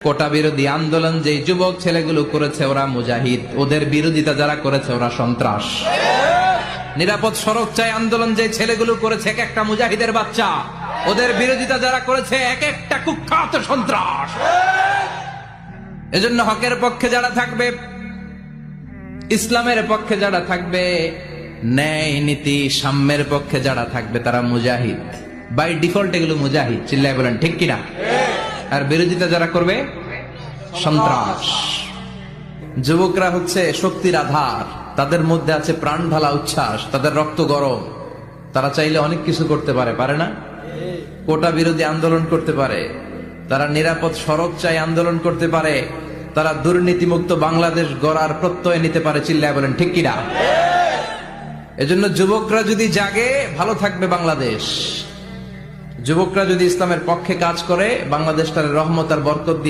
কোটা বিরোধী আন্দোলন যে যুবক ছেলেগুলো করেছে ওরা মুজাহিদ, ওদের বিরোধিতা যারা করেছে ওরা সন্ত্রাস। নিরাপদ সড়ক চাই আন্দোলন যে ছেলেগুলো করেছে এক একটা মুজাহিদের বাচ্চা, ওদের বিরোধিতা যারা করেছে এক একটা কুখ্যাত সন্ত্রাস। এজন্য হকের পক্ষে যারা থাকবে, ইসলামের পক্ষে যারা থাকবে, ন্যায় নীতি সাম্যের পক্ষে যারা থাকবে তারা মুজাহিদ। বাই ডিফল্ট এগুলো মুজাহিদ, চিল্লায় বলেন ঠিক কিনা? আর বিরোধিতা যারা করবে সন্ত্রাস। যুবকরা হচ্ছে শক্তির আধার, তাদের মধ্যে আছে প্রাণ ঢালা উচ্ছ্বাস, তাদের রক্ত গরম, তারা চাইলে অনেক কিছু করতে পারে, পারে না? কোটা বিরোধী আন্দোলন করতে পারে, তারা নিরাপদ সড়ক চাই আন্দোলন করতে পারে, তারা দুর্নীতিমুক্ত বাংলাদেশ গড়ার প্রত্যয় নিতে পারে, চিল্লায় বলেন ঠিক কিনা? এজন্য যুবকরা যদি জাগে ভালো থাকবে বাংলাদেশ। যুবকরা যদি ইসলামের পক্ষে কাজ করে বাংলাদেশটার রহমত আর বরকত দিয়ে